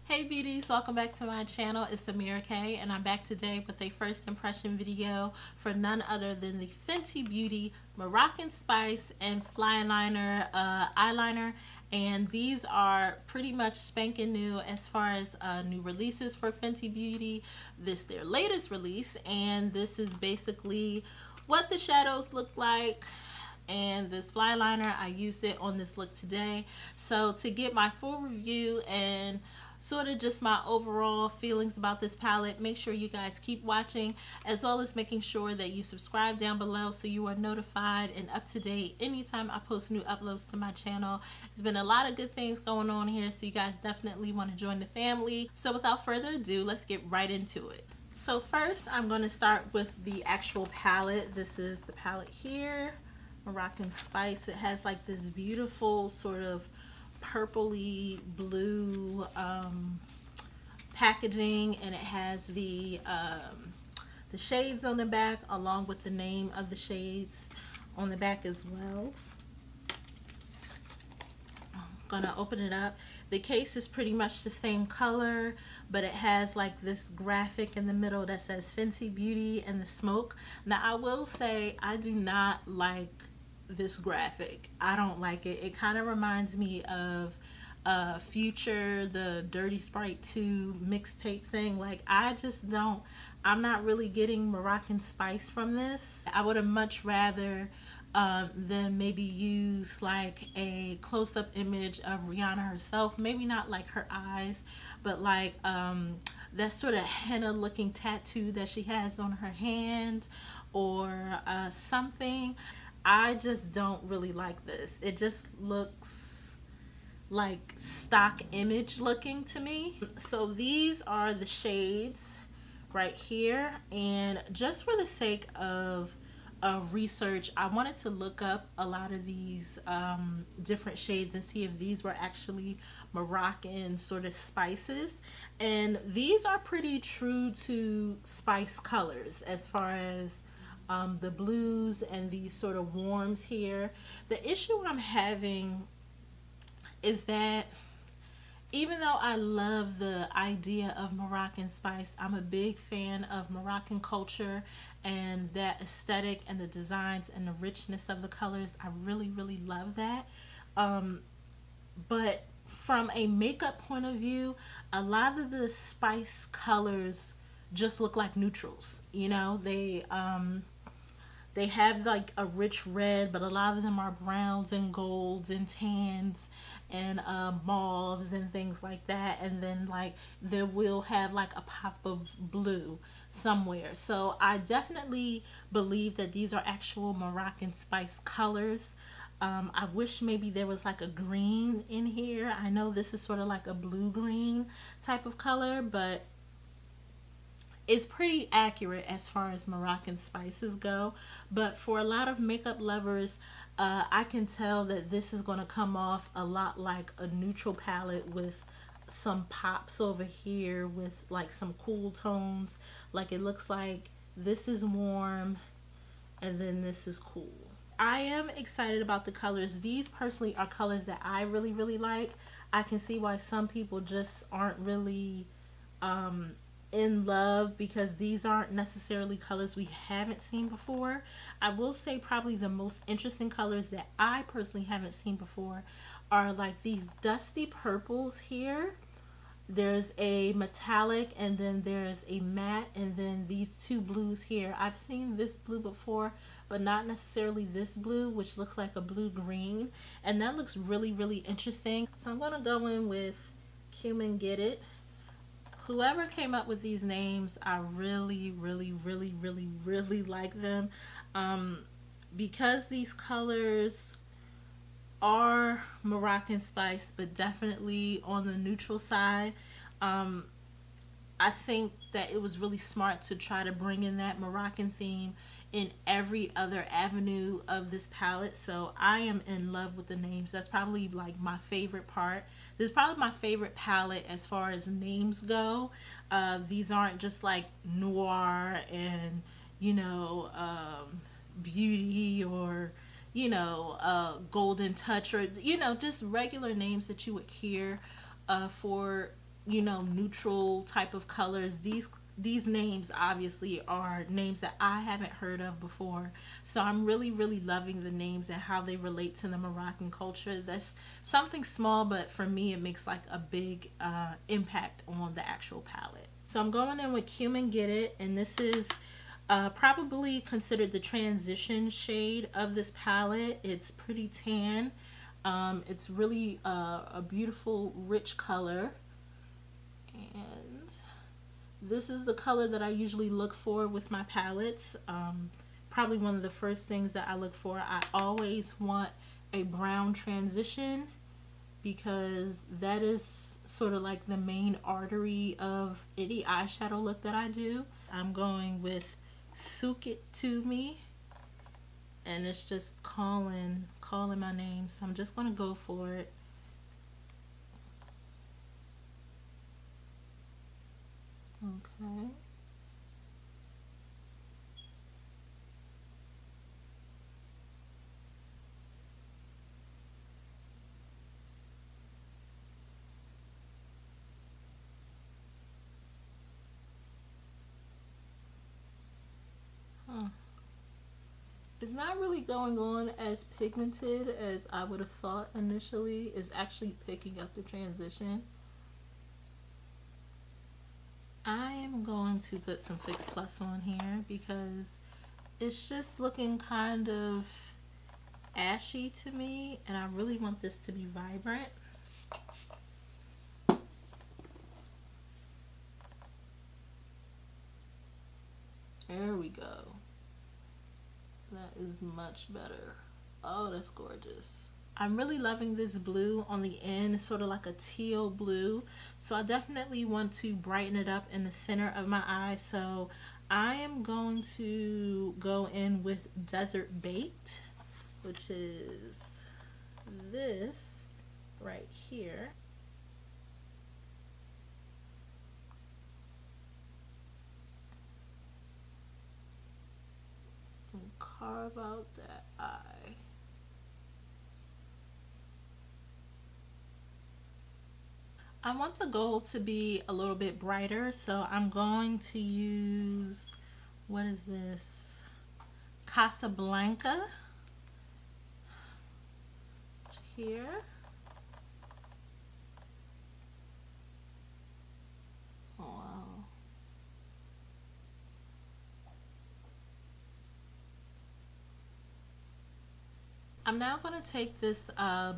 Hey beauties, welcome back to my channel. It's Ameerah K and I'm back today with a first impression video for none other than the Fenty Beauty Moroccan Spice and Flyliner eyeliner. And these are pretty much spanking new as far as new releases for Fenty Beauty. This their latest release, and this is basically what the shadows look like. And this Flyliner, I used it on this look today. So to get my full review and sort of just my overall feelings about this palette, make sure you guys keep watching, as well as making sure that you subscribe down below so you are notified and up to date anytime I post new uploads to my channel. There's been a lot of good things going on here, so you guys definitely want to join the family. So without further ado, let's get right into it. So first I'm going to start with the actual palette. This is the palette here, Moroccan Spice. It has like this beautiful sort of purpley blue packaging, and it has the shades on the back along with the name of the shades on the back as well. I'm gonna open it up. The case is pretty much the same color, but it has like this graphic in the middle that says Fenty Beauty and the smoke. Now I will say I do not like this graphic. I don't like it. It kind of reminds me of Future, the Dirty Sprite 2 mixtape thing. Like I just don't, I'm not really getting Moroccan Spice from this. I would have much rather than maybe use like a close-up image of Rihanna herself, maybe not like her eyes, but like that sort of henna looking tattoo that she has on her hand, or something. I just don't really like this. It just looks like stock image looking to me. So these are the shades right here, and just for the sake of research, I wanted to look up a lot of these different shades and see if these were actually Moroccan sort of spices. And these are pretty true to spice colors as far as the blues and these sort of warms here. The issue I'm having is that even though I love the idea of Moroccan Spice, I'm a big fan of Moroccan culture and that aesthetic and the designs and the richness of the colors. I really, really love that. But from a makeup point of view, a lot of the spice colors just look like neutrals. You know, they have like a rich red, but a lot of them are browns and golds and tans and mauves and things like that. And then like they will have like a pop of blue somewhere. So I definitely believe that these are actual Moroccan Spice colors. I wish maybe there was like a green in here. I know this is sort of like a blue-green type of color, but it's pretty accurate as far as Moroccan spices go. But for a lot of makeup lovers, I can tell that this is going to come off a lot like a neutral palette with some pops over here with like some cool tones. Like it looks like this is warm and then this is cool. I am excited about the colors. These personally are colors that I really, really like. I can see why some people just aren't really in love, because these aren't necessarily colors we haven't seen before. I will say probably the most interesting colors that I personally haven't seen before are like these dusty purples here. There's a metallic, and then there's a matte, and then these two blues here. I've seen this blue before, but not necessarily this blue, which looks like a blue-green, and that looks really, really interesting. So I'm gonna go in with Cumin Get It. Whoever came up with these names, I really, really, really, really, really like them. Because these colors are Moroccan Spice, but definitely on the neutral side, I think that it was really smart to try to bring in that Moroccan theme in every other avenue of this palette. So I am in love with the names. That's probably like my favorite part. This is probably my favorite palette as far as names go. These aren't just like noir and, you know, Beauty or, you know, Golden Touch, or, you know, just regular names that you would hear for, you know, neutral type of colors. These names obviously are names that I haven't heard of before. So I'm really, really loving the names and how they relate to the Moroccan culture. That's something small, but for me, it makes like a big impact on the actual palette. So I'm going in with Cumin Get It, and this is probably considered the transition shade of this palette. It's pretty tan. It's really a beautiful, rich color. And this is the color that I usually look for with my palettes. Probably one of the first things that I look for. I always want a brown transition because that is sort of like the main artery of any eyeshadow look that I do. I'm going with Sook It To Me, and it's just calling my name, so I'm just gonna go for it. Okay. Huh. It's not really going on as pigmented as I would have thought initially. It's actually picking up the transition. I am going to put some Fix Plus on here because it's just looking kind of ashy to me, and I really want this to be vibrant. There we go. That is much better. Oh, that's gorgeous. I'm really loving this blue on the end. It's sort of like a teal blue. So I definitely want to brighten it up in the center of my eye. So I am going to go in with Desert Baked, which is this right here. And carve out that eye. I want the gold to be a little bit brighter, so I'm going to use, what is this? Casablanca here. Oh, wow. I'm now going to take this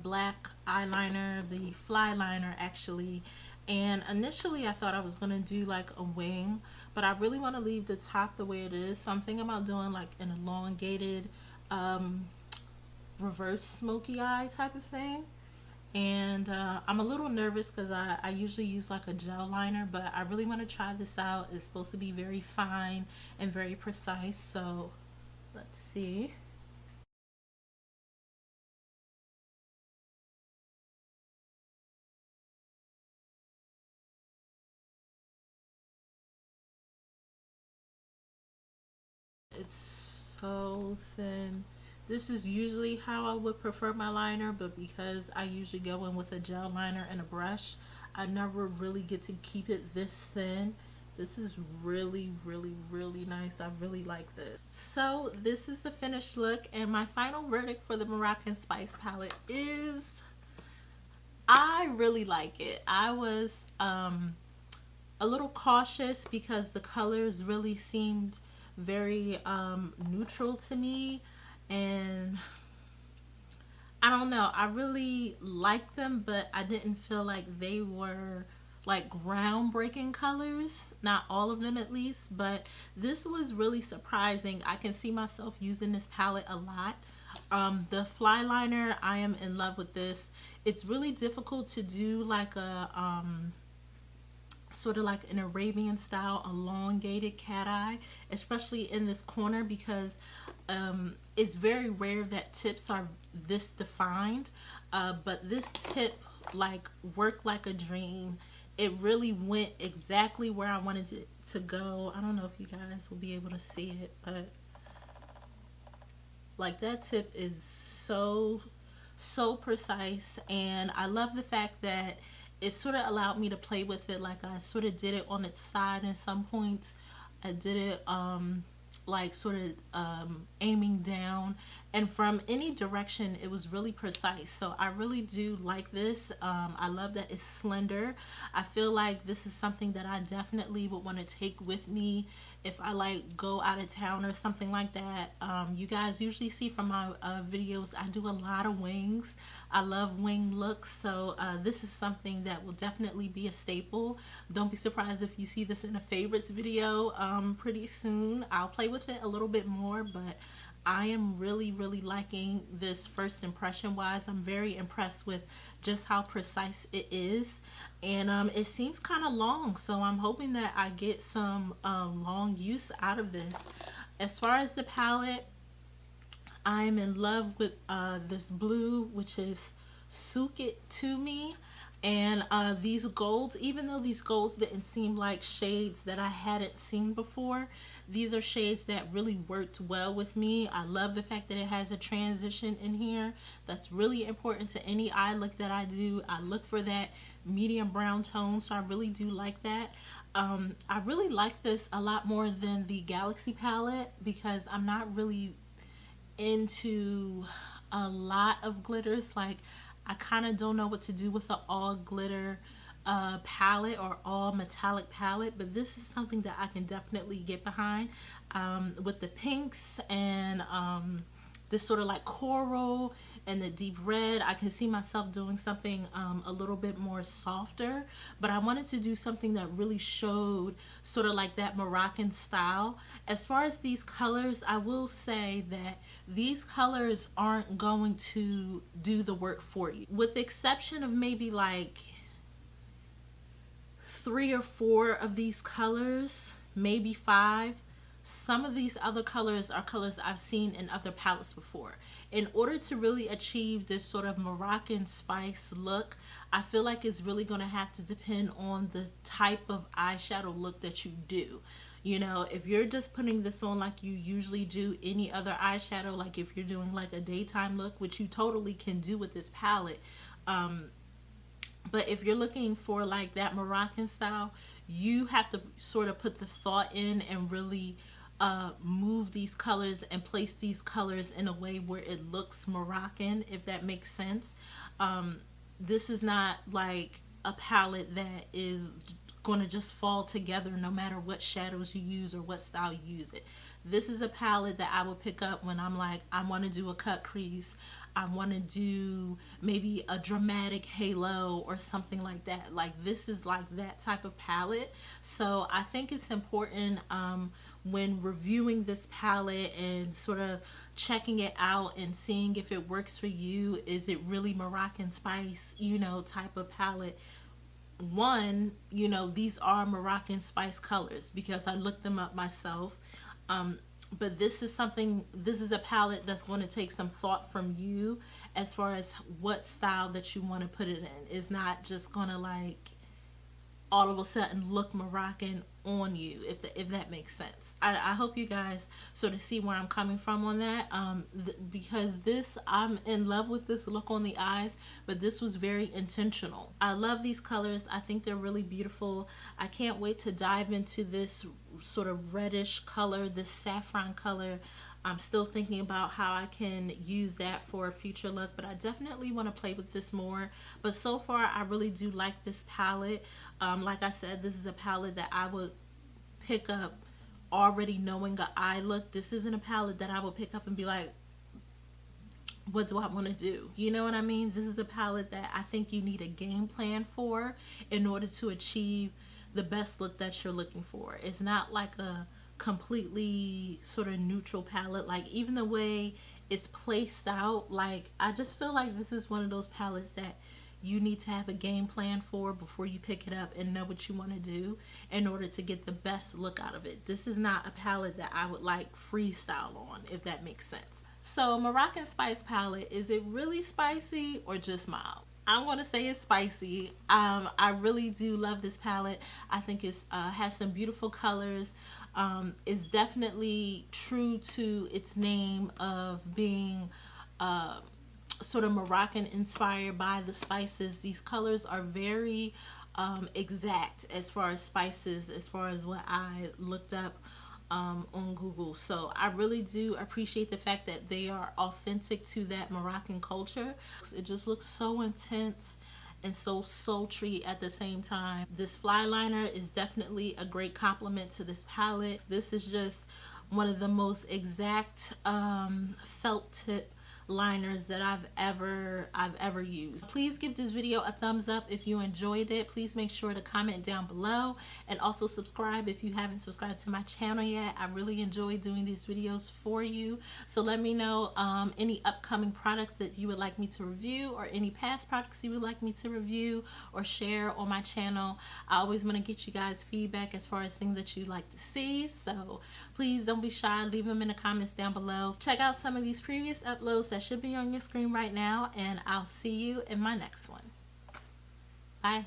black eyeliner, the Flyliner actually, and initially I thought I was going to do like a wing, but I really want to leave the top the way it is. So I'm thinking about doing like an elongated reverse smoky eye type of thing. And I'm a little nervous because I usually use like a gel liner, but I really want to try this out. It's supposed to be very fine and very precise, so let's see. It's so thin. This is usually how I would prefer my liner, but because I usually go in with a gel liner and a brush, I never really get to keep it this thin. This is really, really, really nice. I really like this. So this is the finished look, and my final verdict for the Moroccan Spice palette is I really like it. I was a little cautious because the colors really seemed very neutral to me, and I don't know, I really like them, but I didn't feel like they were like groundbreaking colors, not all of them at least, but this was really surprising. I can see myself using this palette a lot. The Flyliner, I am in love with this. It's really difficult to do like a sort of like an Arabian style elongated cat eye, especially in this corner, because it's very rare that tips are this defined, but this tip like worked like a dream. It really went exactly where I wanted it to go. I don't know if you guys will be able to see it, but Like that tip is so precise, and I love the fact that it sort of allowed me to play with it. Like I sort of did it on its side in some points. I did it like sort of aiming down, and from any direction it was really precise. So I really do like this. I love that it's slender. I feel like this is something that I definitely would want to take with me if I like go out of town or something like that. You guys usually see from my videos I do a lot of wings. I love wing looks, so this is something that will definitely be a staple. Don't be surprised if you see this in a favorites video pretty soon. I'll play with it a little bit more, but I am really liking this first impression wise. I'm very impressed with just how precise it is, and it seems kind of long, so I'm hoping that I get some long use out of this. As far as the palette, I'm in love with this blue, which is Sook It To Me. And these golds, even though these golds didn't seem like shades that I hadn't seen before, these are shades that really worked well with me. I love the fact that it has a transition in here. That's really important to any eye look that I do. I look for that medium brown tone, so I really do like that. I really like this a lot more than the Galaxy palette because I'm not really into a lot of glitters. Like, I kind of don't know what to do with the all glitter palette or all metallic palette, but this is something that I can definitely get behind with the pinks and this sort of like coral and the deep red. I can see myself doing something a little bit more softer, but I wanted to do something that really showed sort of like that Moroccan style. As far as these colors, I will say that these colors aren't going to do the work for you, with the exception of maybe like 3 or 4 of these colors, maybe 5. Some of these other colors are colors I've seen in other palettes before. In order to really achieve this sort of Moroccan Spice look, I feel like it's really going to have to depend on the type of eyeshadow look that you do. You know, if you're just putting this on like you usually do any other eyeshadow, like if you're doing like a daytime look, which you totally can do with this palette, but if you're looking for like that Moroccan style, you have to sort of put the thought in and really move these colors and place these colors in a way where it looks Moroccan, if that makes sense. This is not like a palette that is going to just fall together no matter what shadows you use or what style you use it. This is a palette that I will pick up when I'm like, I want to do a cut crease, I want to do maybe a dramatic halo or something like that. Like, this is like that type of palette. So I think it's important when reviewing this palette and sort of checking it out and seeing if it works for you. Is it really Moroccan Spice, you know, type of palette? One, you know, these are Moroccan Spice colors because I looked them up myself. But this is a palette that's going to take some thought from you as far as what style that you want to put it in. It's not just going to like all of a sudden look Moroccan on you, if that makes sense. I hope you guys sort of see where I'm coming from on that, because I'm in love with this look on the eyes, but this was very intentional. I love these colors. I think they're really beautiful. I can't wait to dive into this sort of reddish color, this saffron color. I'm still thinking about how I can use that for a future look, but I definitely want to play with this more. But so far, I really do like this palette. Like I said, this is a palette that I would pick up already knowing the eye look. This isn't a palette that I would pick up and be like, what do I want to do? You know what I mean? This is a palette that I think you need a game plan for in order to achieve the best look that you're looking for. It's not like a completely sort of neutral palette. Like, even the way it's placed out, like, I just feel like this is one of those palettes that you need to have a game plan for before you pick it up and know what you want to do in order to get the best look out of it. This is not a palette that I would like freestyle on, if that makes sense. So Moroccan Spice palette, is it really spicy or just mild? I'm going to say it's spicy. I really do love this palette. I think it's has some beautiful colors. is definitely true to its name of being sort of Moroccan inspired by the spices. These colors are very exact as far as spices, as far as what I looked up on Google. So I really do appreciate the fact that they are authentic to that Moroccan culture. It just looks so intense and so sultry at the same time. This Flyliner is definitely a great compliment to this palette. This is just one of the most exact felt tip liners that I've ever used. Please give this video a thumbs up if you enjoyed it. Please make sure to comment down below and also subscribe if you haven't subscribed to my channel yet. I really enjoy doing these videos for you. So let me know any upcoming products that you would like me to review, or any past products you would like me to review or share on my channel. I always want to get you guys feedback as far as things that you'd like to see. So please don't be shy. Leave them in the comments down below. Check out some of these previous uploads that should be on your screen right now, and I'll see you in my next one. Bye.